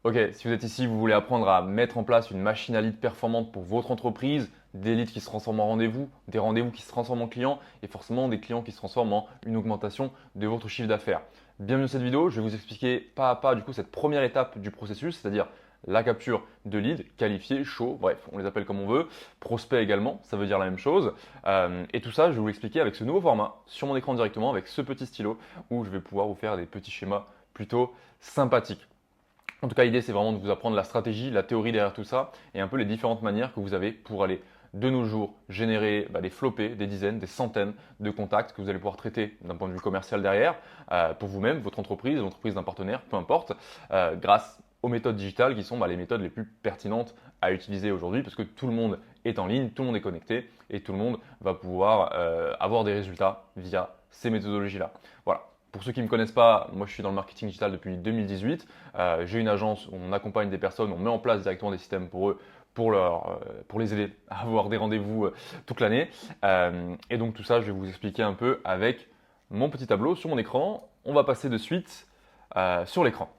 Ok, si vous êtes ici, vous voulez apprendre à mettre en place une machine à leads performante pour votre entreprise, des leads qui se transforment en rendez-vous, des rendez-vous qui se transforment en clients et forcément des clients qui se transforment en une augmentation de votre chiffre d'affaires. Bienvenue dans cette vidéo, je vais vous expliquer pas à pas du coup cette première étape du processus, c'est-à-dire la capture de leads, qualifiés, chauds, bref, on les appelle comme on veut, prospects également, ça veut dire la même chose. Et tout ça, je vais vous l'expliquer avec ce nouveau format sur mon écran directement, avec ce petit stylo où je vais pouvoir vous faire des petits schémas plutôt sympathiques. En tout cas, l'idée, c'est vraiment de vous apprendre la stratégie, la théorie derrière tout ça et un peu les différentes manières que vous avez pour aller de nos jours générer des flopées, des dizaines, des centaines de contacts que vous allez pouvoir traiter d'un point de vue commercial derrière pour vous-même, votre entreprise, l'entreprise d'un partenaire, peu importe, grâce aux méthodes digitales qui sont les méthodes les plus pertinentes à utiliser aujourd'hui parce que tout le monde est en ligne, tout le monde est connecté et tout le monde va pouvoir avoir des résultats via ces méthodologies-là. Voilà. Pour ceux qui ne me connaissent pas, moi je suis dans le marketing digital depuis 2018. J'ai une agence où on accompagne des personnes, on met en place directement des systèmes pour eux, pour les aider à avoir des rendez-vous toute l'année. Et donc tout ça, je vais vous expliquer un peu avec mon petit tableau sur mon écran. On va passer de suite sur l'écran.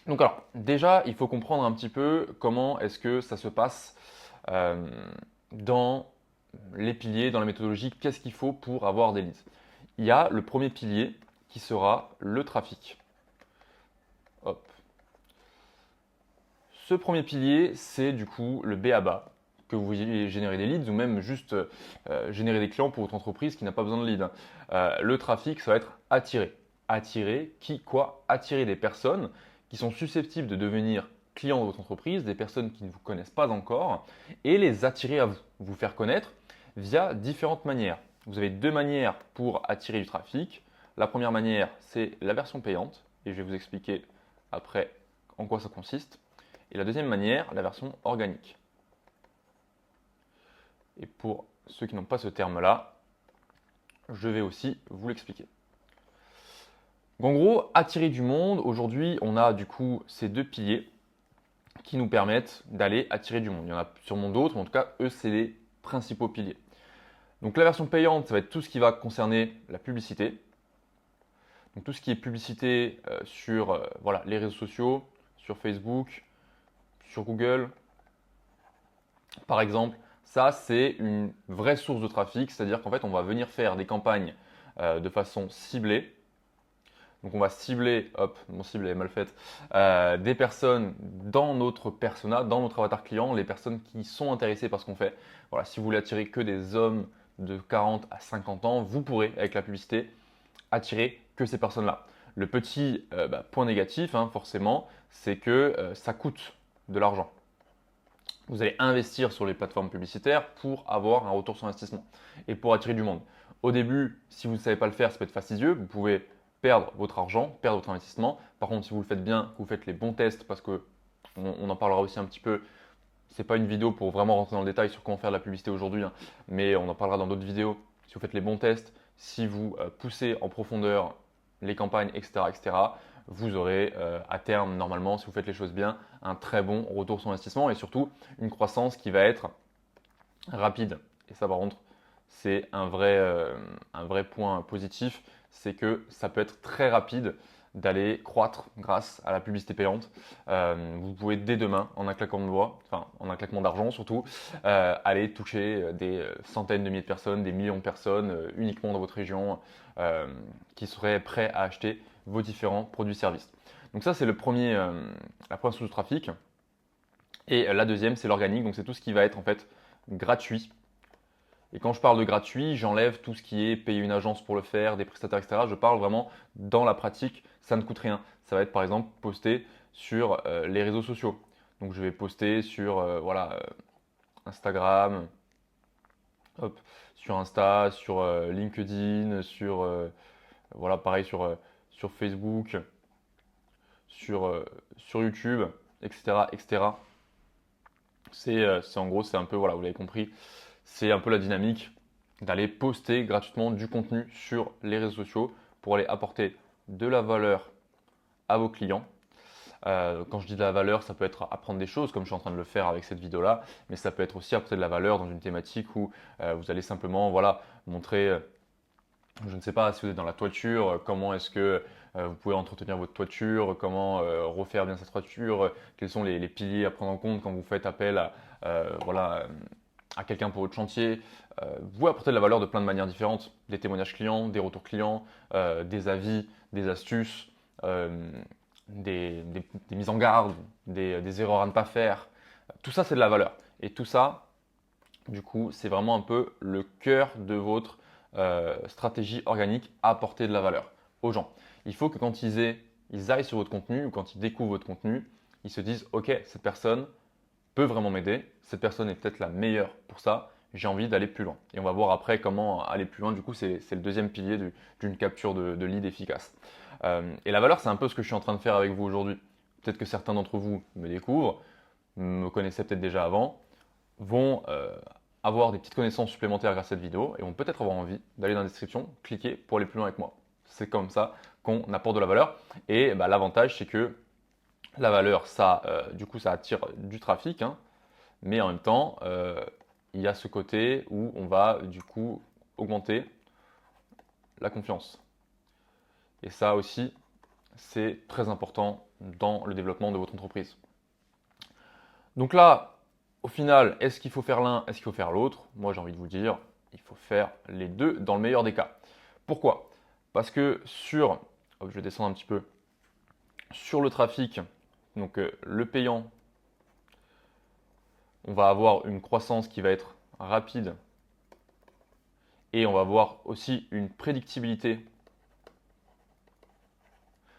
Donc alors, déjà, il faut comprendre un petit peu comment est-ce que ça se passe euh, dans les piliers, dans la méthodologie, qu'est-ce qu'il faut pour avoir des leads. Il y a le premier pilier qui sera le trafic. Hop. Ce premier pilier, c'est du coup le B.A.B.A. Que vous vouliez générer des leads ou même juste générer des clients pour votre entreprise qui n'a pas besoin de leads. Le trafic, ça va être attirer. Attirer qui, quoi? Attirer des personnes qui sont susceptibles de devenir clients de votre entreprise, des personnes qui ne vous connaissent pas encore, et les attirer à vous, vous faire connaître via différentes manières. Vous avez deux manières pour attirer du trafic. La première manière, c'est la version payante, et je vais vous expliquer après en quoi ça consiste. Et la deuxième manière, la version organique. Et pour ceux qui n'ont pas ce terme-là, je vais aussi vous l'expliquer. En gros, attirer du monde, aujourd'hui, on a du coup ces deux piliers qui nous permettent d'aller attirer du monde. Il y en a sûrement d'autres, mais en tout cas, eux, c'est les principaux piliers. Donc la version payante, ça va être tout ce qui va concerner la publicité. Donc tout ce qui est publicité sur les réseaux sociaux, sur Facebook, sur Google, par exemple, ça c'est une vraie source de trafic, c'est-à-dire qu'en fait on va venir faire des campagnes de façon ciblée. Donc on va cibler, hop, mon cible est mal faite, des personnes dans notre persona, dans notre avatar client, les personnes qui sont intéressées par ce qu'on fait. Voilà, si vous voulez attirer que des hommes de 40 à 50 ans, vous pourrez, avec la publicité, attirer que ces personnes-là. Le petit point négatif, forcément, c'est que ça coûte de l'argent. Vous allez investir sur les plateformes publicitaires pour avoir un retour sur investissement et pour attirer du monde. Au début, si vous ne savez pas le faire, ça peut être fastidieux. Vous pouvez perdre votre argent, perdre votre investissement. Par contre, si vous le faites bien, que vous faites les bons tests, parce que on en parlera aussi un petit peu. C'est pas une vidéo pour vraiment rentrer dans le détail sur comment faire de la publicité aujourd'hui, mais on en parlera dans d'autres vidéos. Si vous faites les bons tests, si vous poussez en profondeur les campagnes, etc., etc., vous aurez à terme, normalement, si vous faites les choses bien, un très bon retour sur investissement et surtout une croissance qui va être rapide. Et ça, par contre, c'est un vrai point positif, c'est que ça peut être très rapide d'aller croître grâce à la publicité payante. Vous pouvez dès demain, en un claquement de doigts, enfin en un claquement d'argent surtout, aller toucher des centaines de milliers de personnes, des millions de personnes uniquement dans votre région qui seraient prêts à acheter vos différents produits-services. Donc ça, c'est la première source de trafic. Et la deuxième, c'est l'organique. Donc c'est tout ce qui va être en fait gratuit. Et quand je parle de gratuit, j'enlève tout ce qui est payer une agence pour le faire, des prestataires, etc. Je parle vraiment dans la pratique, ça ne coûte rien. Ça va être par exemple poster sur les réseaux sociaux. Donc je vais poster sur Instagram, hop, sur Insta, sur LinkedIn, sur pareil sur Facebook, sur YouTube, etc., etc. C'est en gros, c'est un peu, voilà, vous l'avez compris, c'est un peu la dynamique d'aller poster gratuitement du contenu sur les réseaux sociaux pour aller apporter de la valeur à vos clients. Quand je dis de la valeur, ça peut être apprendre des choses comme je suis en train de le faire avec cette vidéo-là, mais ça peut être aussi apporter de la valeur dans une thématique où vous allez simplement montrer Je ne sais pas si vous êtes dans la toiture, comment est-ce que vous pouvez entretenir votre toiture, comment refaire bien cette toiture, quels sont les piliers à prendre en compte quand vous faites appel voilà, à quelqu'un pour votre chantier. Vous pouvez apporter de la valeur de plein de manières différentes. Des témoignages clients, des retours clients, des avis, des astuces, euh, des mises en garde, des erreurs à ne pas faire. Tout ça, c'est de la valeur. Et tout ça, du coup, c'est vraiment un peu le cœur de votre stratégie organique à apporter de la valeur aux gens. Il faut que quand ils aillent sur votre contenu ou quand ils découvrent votre contenu, ils se disent, OK, cette personne peut vraiment m'aider, cette personne est peut-être la meilleure pour ça, j'ai envie d'aller plus loin. Et on va voir après comment aller plus loin. Du coup, c'est le deuxième pilier d'une capture de lead efficace. Et la valeur, c'est un peu ce que je suis en train de faire avec vous aujourd'hui. Peut-être que certains d'entre vous me découvrent, me connaissaient peut-être déjà avant, vont avoir des petites connaissances supplémentaires grâce à cette vidéo et vont peut-être avoir envie d'aller dans la description, cliquer pour aller plus loin avec moi. C'est comme ça qu'on apporte de la valeur. Et bah, l'avantage, c'est que la valeur, ça, du coup, ça attire du trafic, hein, mais en même temps, il y a ce côté où on va du coup augmenter la confiance. Et ça aussi, c'est très important dans le développement de votre entreprise. Donc là, au final, est-ce qu'il faut faire l'un, est-ce qu'il faut faire l'autre? Moi, j'ai envie de vous dire, il faut faire les deux dans le meilleur des cas. Pourquoi? Parce que je vais descendre un petit peu, sur le trafic, donc le payant, on va avoir une croissance qui va être rapide et on va avoir aussi une prédictibilité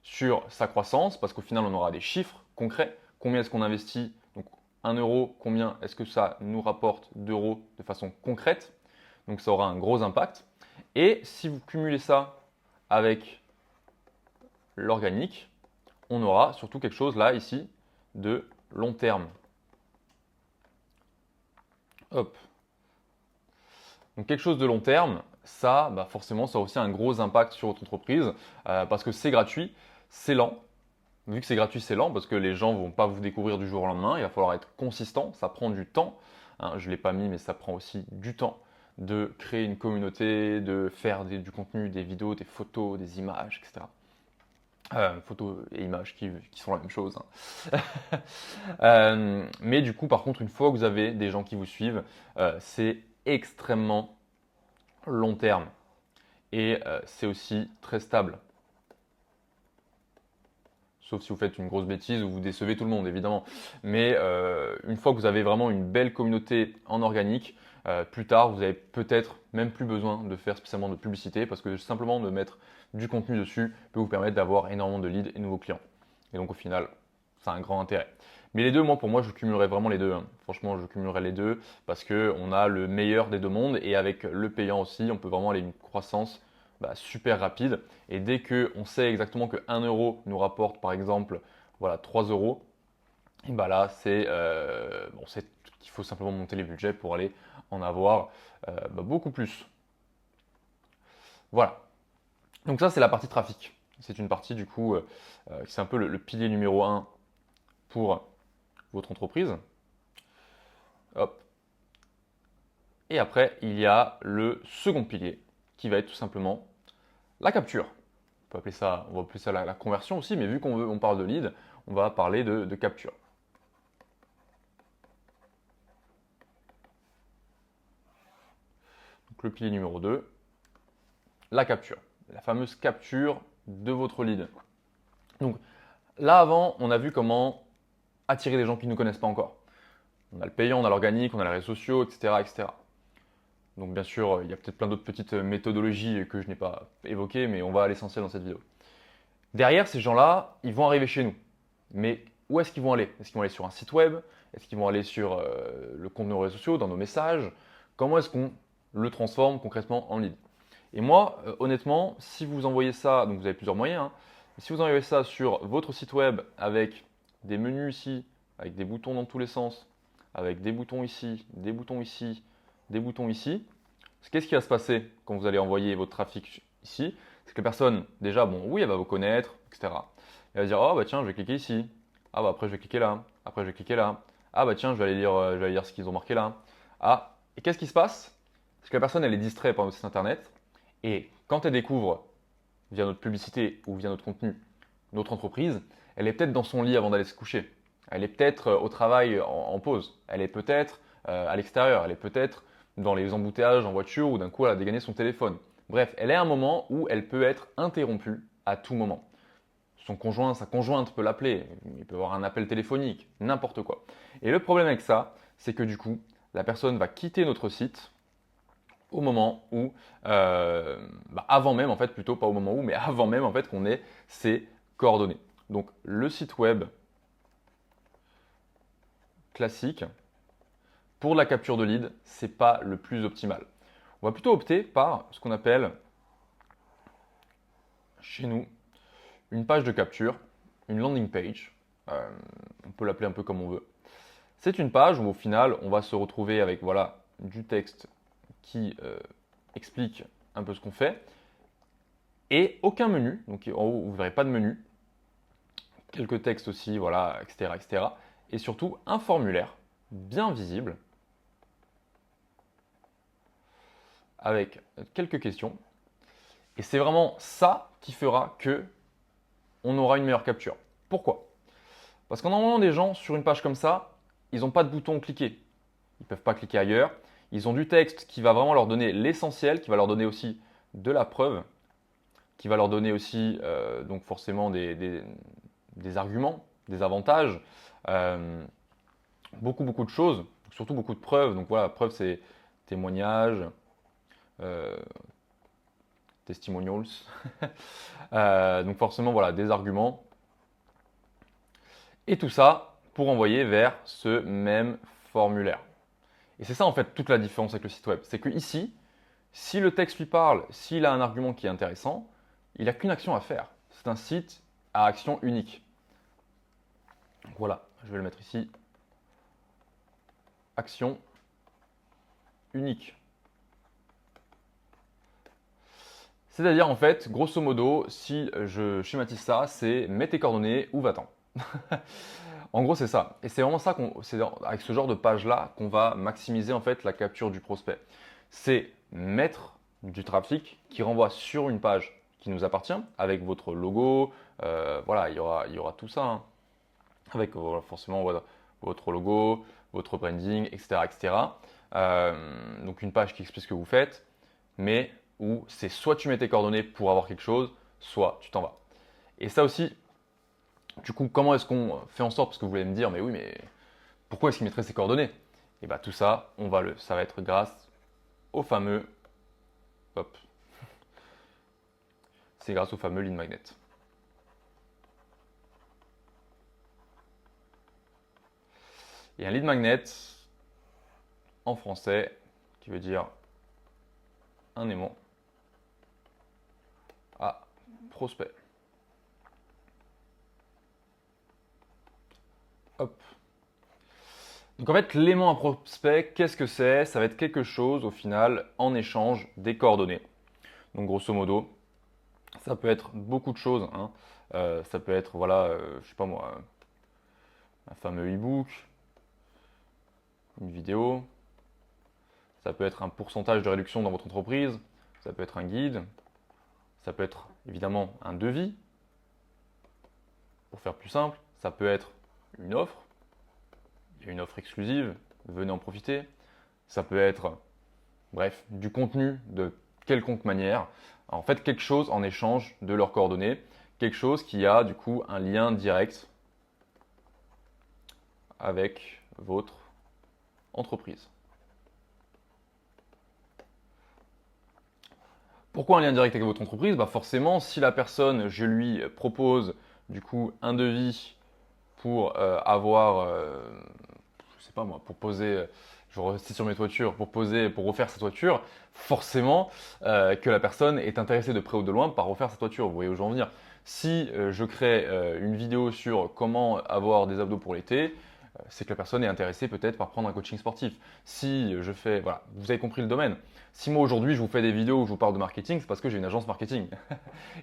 sur sa croissance parce qu'au final, on aura des chiffres concrets. Combien est-ce qu'on investit? Donc 1 euro, combien est-ce que ça nous rapporte d'euros de façon concrète? Donc ça aura un gros impact. Et si vous cumulez ça avec l'organique, on aura surtout quelque chose là, ici, de long terme. Hop. Donc quelque chose de long terme, ça, bah forcément, ça a aussi un gros impact sur votre entreprise parce que c'est gratuit, c'est lent. Vu que c'est gratuit, c'est lent parce que les gens ne vont pas vous découvrir du jour au lendemain. Il va falloir être consistant, ça prend du temps. Hein, je ne l'ai pas mis, mais ça prend aussi du temps de créer une communauté, de faire du contenu, des vidéos, des photos, des images, etc. Photos et images qui sont la même chose, hein. Mais du coup, par contre, une fois que vous avez des gens qui vous suivent, c'est extrêmement long terme et c'est aussi très stable. Sauf si vous faites une grosse bêtise ou vous décevez tout le monde, évidemment. Mais une fois que vous avez vraiment une belle communauté en organique, plus tard, vous avez peut-être même plus besoin de faire spécialement de publicité parce que simplement de mettre du contenu dessus peut vous permettre d'avoir énormément de leads et de nouveaux clients. Et donc au final, ça a un grand intérêt. Mais les deux, moi, pour moi, je cumulerais vraiment les deux, hein. Franchement, je cumulerais les deux parce qu'on a le meilleur des deux mondes et avec le payant aussi, on peut vraiment aller une croissance super rapide. Et dès qu'on sait exactement que 1 euro nous rapporte par exemple voilà, 3 euros, et bah là c'est qu'il faut simplement monter les budgets pour aller en avoir beaucoup plus. Voilà. Donc ça c'est la partie trafic. C'est une partie du coup, c'est un peu le pilier numéro un pour votre entreprise. Hop. Et après, il y a le second pilier qui va être tout simplement la capture. On va appeler ça la conversion aussi, mais vu on parle de lead, on va parler de capture. Donc le pilier numéro 2, la capture. La fameuse capture de votre lead. Donc là avant, on a vu comment attirer des gens qui ne nous connaissent pas encore. On a le payant, on a l'organique, on a les réseaux sociaux, etc., etc. Donc bien sûr, il y a peut-être plein d'autres petites méthodologies que je n'ai pas évoquées, mais on va à l'essentiel dans cette vidéo. Derrière, ces gens-là, ils vont arriver chez nous. Mais où est-ce qu'ils vont aller? Est-ce qu'ils vont aller sur un site web? Est-ce qu'ils vont aller sur le compte de nos réseaux sociaux, dans nos messages? Comment est-ce qu'on le transforme concrètement en lead? Et moi, honnêtement, si vous envoyez ça, donc vous avez plusieurs moyens, hein, si vous envoyez ça sur votre site web avec des menus ici, avec des boutons dans tous les sens, avec des boutons ici, des boutons ici, des boutons ici, qu'est-ce qui va se passer quand vous allez envoyer votre trafic ici? C'est que la personne, déjà, bon, oui, elle va vous connaître, etc. Elle va dire, oh bah tiens, je vais cliquer ici. Ah bah après, je vais cliquer là. Après, je vais cliquer là. Ah bah tiens, je vais aller lire ce qu'ils ont marqué là. Ah, et qu'est-ce qui se passe? C'est que la personne, elle est distraite par votre site internet. Et quand elle découvre via notre publicité ou via notre contenu notre entreprise, elle est peut-être dans son lit avant d'aller se coucher. Elle est peut-être au travail en pause. Elle est peut-être à l'extérieur. Elle est peut-être dans les embouteillages en voiture ou d'un coup elle a dégainé son téléphone. Bref, elle est à un moment où elle peut être interrompue à tout moment. Son conjoint, sa conjointe peut l'appeler, il peut avoir un appel téléphonique, n'importe quoi. Et le problème avec ça, c'est que du coup, la personne va quitter notre site au moment où, avant même en fait, plutôt pas au moment où, mais avant même en fait qu'on ait ses coordonnées. Donc le site web classique, pour la capture de lead, c'est pas le plus optimal. On va plutôt opter par ce qu'on appelle chez nous une page de capture, une landing page. On peut l'appeler un peu comme on veut. C'est une page où au final, on va se retrouver avec voilà, du texte qui explique un peu ce qu'on fait et aucun menu. Donc en haut, vous ne verrez pas de menu. Quelques textes aussi, voilà, etc., etc. Et surtout un formulaire bien visible avec quelques questions. Et c'est vraiment ça qui fera que on aura une meilleure capture. Pourquoi? Parce qu'en normalement, des gens sur une page comme ça, ils n'ont pas de bouton cliquer. Ils ne peuvent pas cliquer ailleurs. Ils ont du texte qui va vraiment leur donner l'essentiel, qui va leur donner aussi de la preuve, qui va leur donner aussi donc forcément des arguments, des avantages, beaucoup de choses, surtout beaucoup de preuves. Donc voilà, preuve c'est témoignages, testimonials. Donc forcément voilà, des arguments. Et tout ça pour envoyer vers ce même formulaire. Et c'est ça en fait toute la différence avec le site web. C'est que ici, si le texte lui parle, s'il a un argument qui est intéressant, il n'a qu'une action à faire. C'est un site à action unique. Donc voilà, je vais le mettre ici. Action unique. C'est-à-dire en fait, grosso modo, si je schématise ça, c'est mets tes coordonnées ou va-t'en. En gros, c'est ça. Et c'est vraiment ça c'est avec ce genre de page-là qu'on va maximiser en fait la capture du prospect. C'est mettre du trafic qui renvoie sur une page qui nous appartient avec votre logo. Voilà, il y aura tout ça. Hein. Avec forcément votre logo, votre branding, etc. etc. Donc une page qui explique ce que vous faites, mais où c'est soit tu mets tes coordonnées pour avoir quelque chose, soit tu t'en vas. Et ça aussi, du coup, comment est-ce qu'on fait en sorte, parce que vous voulez me dire, mais oui, mais pourquoi est-ce qu'il mettrait ses coordonnées? Et bien tout ça, ça va être grâce au fameux, hop, c'est grâce au fameux lead magnet. Et un lead magnet, en français, qui veut dire un aimant à prospect. Hop. Donc en fait, l'aimant à prospect, qu'est-ce que c'est? Ça va être quelque chose au final en échange des coordonnées. Donc grosso modo, ça peut être beaucoup de choses. Hein. Ça peut être, voilà, je sais pas moi, un fameux e-book, une vidéo. Ça peut être un pourcentage de réduction dans votre entreprise. Ça peut être un guide. Ça peut être évidemment un devis. Pour faire plus simple, ça peut être une offre. Il y a une offre exclusive, venez en profiter. Ça peut être, bref, du contenu de quelconque manière. En fait, quelque chose en échange de leurs coordonnées. Quelque chose qui a du coup un lien direct avec votre entreprise. Pourquoi un lien direct avec votre entreprise? Forcément, si la personne, je lui propose du coup un devis pour avoir, je sais pas moi, pour poser, je vais rester sur mes toitures, pour refaire sa toiture, forcément que la personne est intéressée de près ou de loin par refaire sa toiture. Vous voyez où je veux en venir. Si je crée une vidéo sur comment avoir des abdos pour l'été, c'est que la personne est intéressée peut-être par prendre un coaching sportif. Si je fais, voilà, vous avez compris le domaine. Si moi aujourd'hui je vous fais des vidéos où je vous parle de marketing, c'est parce que j'ai une agence marketing.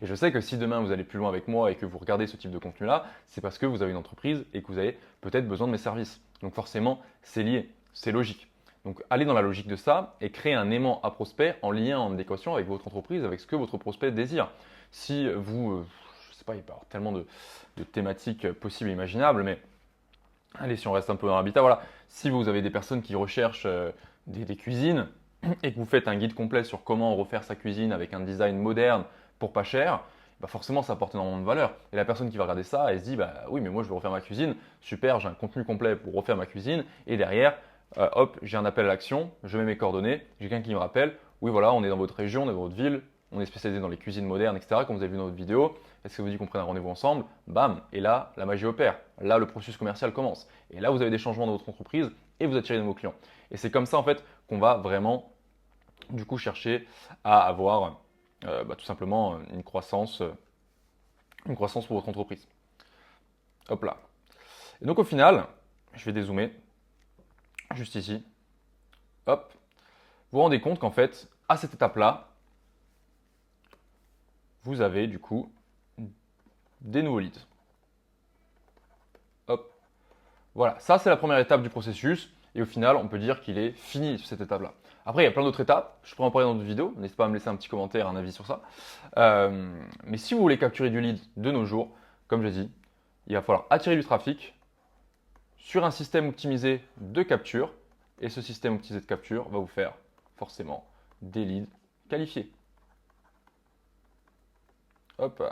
Et je sais que si demain vous allez plus loin avec moi et que vous regardez ce type de contenu-là, c'est parce que vous avez une entreprise et que vous avez peut-être besoin de mes services. Donc forcément, c'est lié, c'est logique. Donc, allez dans la logique de ça et créez un aimant à prospect en lien, en adéquation avec votre entreprise, avec ce que votre prospect désire. Si vous, je ne sais pas, il peut y avoir tellement de thématiques possibles et imaginables, mais allez, si on reste un peu dans l'habitat, voilà. Si vous avez des personnes qui recherchent des cuisines et que vous faites un guide complet sur comment refaire sa cuisine avec un design moderne pour pas cher, bah forcément ça apporte énormément de valeur. Et la personne qui va regarder ça, elle se dit bah oui, mais moi je veux refaire ma cuisine, super, j'ai un contenu complet pour refaire ma cuisine. Et derrière, hop, j'ai un appel à l'action, je mets mes coordonnées, j'ai quelqu'un qui me rappelle, oui voilà, on est dans votre région, on est dans votre ville, on est spécialisé dans les cuisines modernes, etc. Comme vous avez vu dans notre vidéo, est-ce que vous dites qu'on prenne un rendez-vous ensemble? Bam, et là, la magie opère. Là, le processus commercial commence. Et là, vous avez des changements dans votre entreprise et vous attirez de nouveaux clients. Et c'est comme ça en fait qu'on va vraiment du coup chercher à avoir tout simplement une croissance pour votre entreprise. Hop là. Et donc au final, je vais dézoomer juste ici. Hop. Vous vous rendez compte qu'en fait, à cette étape-là, vous avez du coup des nouveaux leads. Hop. Voilà, ça c'est la première étape du processus. Et au final, on peut dire qu'il est fini sur cette étape-là. Après, il y a plein d'autres étapes. Je pourrais en parler dans d'autres vidéos. N'hésitez pas à me laisser un petit commentaire, un avis sur ça. Mais si vous voulez capturer du lead de nos jours, comme j'ai dit, il va falloir attirer du trafic sur un système optimisé de capture. Et ce système optimisé de capture va vous faire forcément des leads qualifiés. Hop.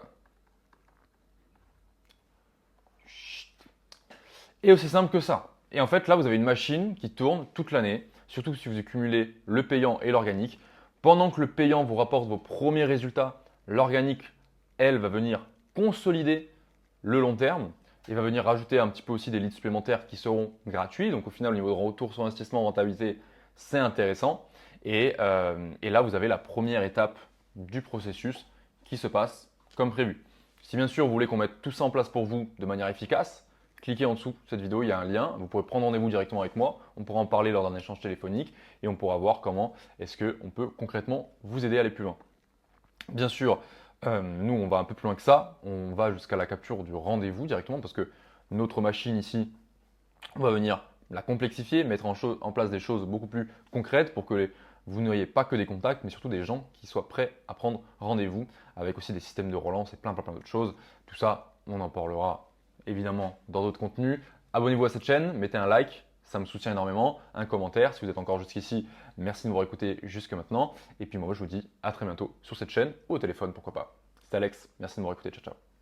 Et aussi simple que ça. Et en fait, là, vous avez une machine qui tourne toute l'année, surtout si vous cumulez le payant et l'organique. Pendant que le payant vous rapporte vos premiers résultats, l'organique, elle, va venir consolider le long terme et va venir rajouter un petit peu aussi des leads supplémentaires qui seront gratuits. Donc au final, au niveau de retour sur investissement, rentabilité, c'est intéressant. Et là, vous avez la première étape du processus qui se passe comme prévu. Si bien sûr, vous voulez qu'on mette tout ça en place pour vous de manière efficace, cliquez en dessous de cette vidéo, il y a un lien. Vous pourrez prendre rendez-vous directement avec moi. On pourra en parler lors d'un échange téléphonique et on pourra voir comment est-ce qu'on peut concrètement vous aider à aller plus loin. Bien sûr, nous, on va un peu plus loin que ça. On va jusqu'à la capture du rendez-vous directement parce que notre machine ici, on va venir la complexifier, mettre en place des choses beaucoup plus concrètes pour que vous n'ayez pas que des contacts, mais surtout des gens qui soient prêts à prendre rendez-vous avec aussi des systèmes de relance et plein d'autres choses. Tout ça, on en parlera évidemment dans d'autres contenus. Abonnez-vous à cette chaîne, mettez un like, ça me soutient énormément, un commentaire. Si vous êtes encore jusqu'ici, merci de m'avoir écouté jusque maintenant. Et puis moi, je vous dis à très bientôt sur cette chaîne ou au téléphone, pourquoi pas. C'était Alex, merci de m'avoir écouté, ciao ciao.